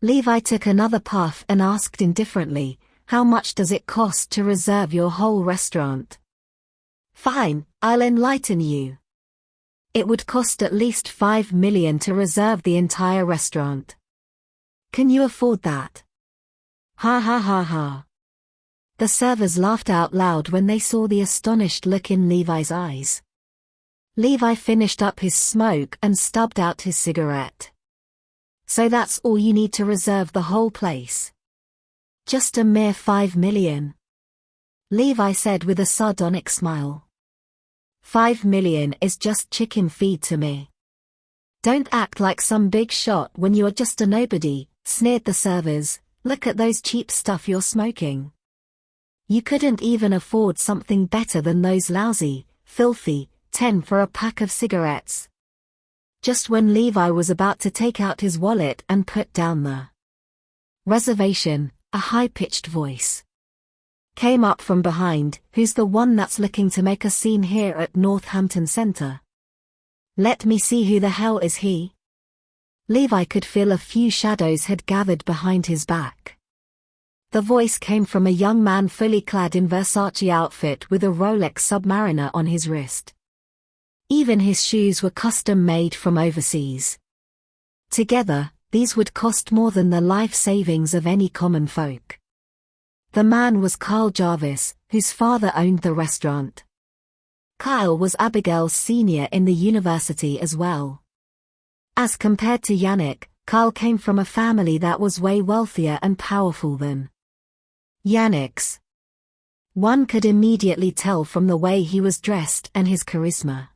Levi took another puff and asked indifferently, "How much does it cost to reserve your whole restaurant?" "Fine, I'll enlighten you. It would cost at least $5 million to reserve the entire restaurant. Can you afford that?" Ha ha ha ha. The servers laughed out loud when they saw the astonished look in Levi's eyes. Levi finished up his smoke and stubbed out his cigarette. "So that's all you need to reserve the whole place? Just a mere $5 million?" Levi said with a sardonic smile. $5 million is just chicken feed to me. "Don't act like some big shot when you are just a nobody," sneered the servers. "Look at those cheap stuff you're smoking. You couldn't even afford something better than those lousy, filthy, 10 for a pack of cigarettes." Just when Levi was about to take out his wallet and put down the reservation, a high-pitched voice came up from behind. "Who's the one that's looking to make a scene here at Northampton Center? Let me see who the hell is he?" Levi could feel a few shadows had gathered behind his back. The voice came from a young man fully clad in Versace outfit with a Rolex Submariner on his wrist. Even his shoes were custom-made from overseas. Together, these would cost more than the life savings of any common folk. The man was Kyle Jarvis, whose father owned the restaurant. Kyle was Abigail's senior in the university as well. As compared to Yannick, Kyle came from a family that was way wealthier and powerful than Yannick's. One could immediately tell from the way he was dressed and his charisma.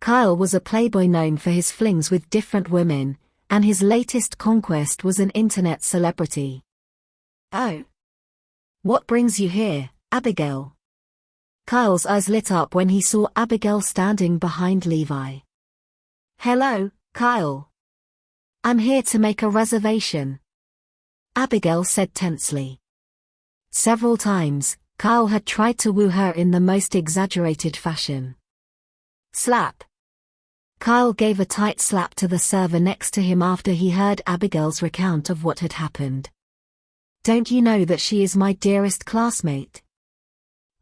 Kyle was a playboy known for his flings with different women, and his latest conquest was an internet celebrity. "Oh. What brings you here, Abigail?" Kyle's eyes lit up when he saw Abigail standing behind Levi. "Hello, Kyle. I'm here to make a reservation," Abigail said tensely. Several times, Kyle had tried to woo her in the most exaggerated fashion. Slap. Kyle gave a tight slap to the server next to him after he heard Abigail's recount of what had happened. "Don't you know that she is my dearest classmate?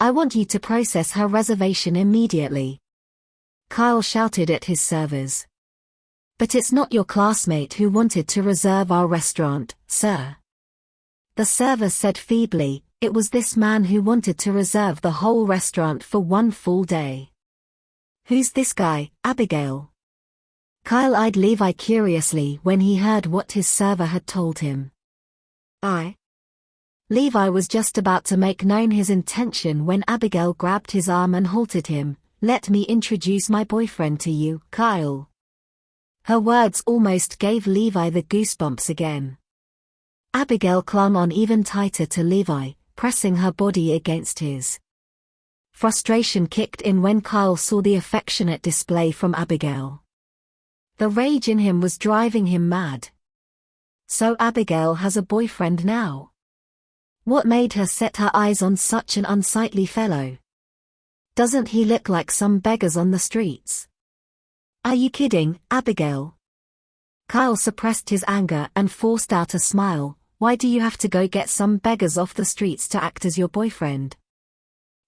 I want you to process her reservation immediately," Kyle shouted at his servers. "But it's not your classmate who wanted to reserve our restaurant, sir," the server said feebly. "It was this man who wanted to reserve the whole restaurant for one full day." "Who's this guy, Abigail?" Kyle eyed Levi curiously when he heard what his server had told him. Levi was just about to make known his intention when Abigail grabbed his arm and halted him. "Let me introduce my boyfriend to you, Kyle." Her words almost gave Levi the goosebumps again. Abigail clung on even tighter to Levi, pressing her body against his. Frustration kicked in when Kyle saw the affectionate display from Abigail. The rage in him was driving him mad. So Abigail has a boyfriend now? What made her set her eyes on such an unsightly fellow? Doesn't he look like some beggars on the streets? Are you kidding, Abigail? Kyle suppressed his anger and forced out a smile. "Why do you have to go get some beggars off the streets to act as your boyfriend?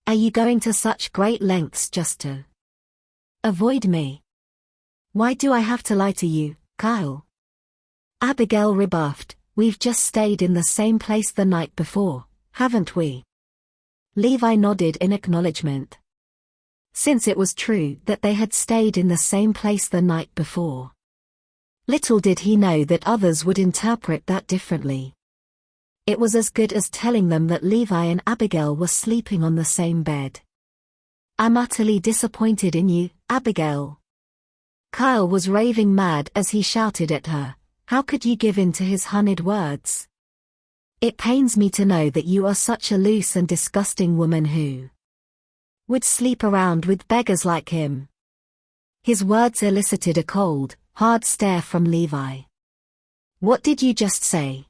Are you going to such great lengths just to avoid me? Why do I have to lie to you, Kyle?" Abigail rebuffed. "We've just stayed in the same place the night before, haven't we?" Levi nodded in acknowledgement. Since it was true that they had stayed in the same place the night before, little did he know that others would interpret that differently. It was as good as telling them that Levi and Abigail were sleeping on the same bed. "I'm utterly disappointed in you, Abigail." Kyle was raving mad as he shouted at her. "How could you give in to his honeyed words? It pains me to know that you are such a loose and disgusting woman who would sleep around with beggars like him." His words elicited a cold, hard stare from Levi. "What did you just say?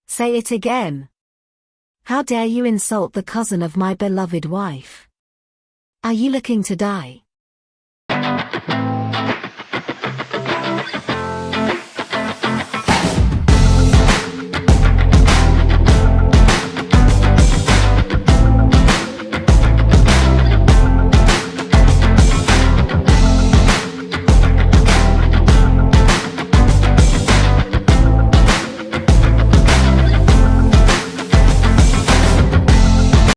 Say it again. How dare you insult the cousin of my beloved wife? Are you looking to die?"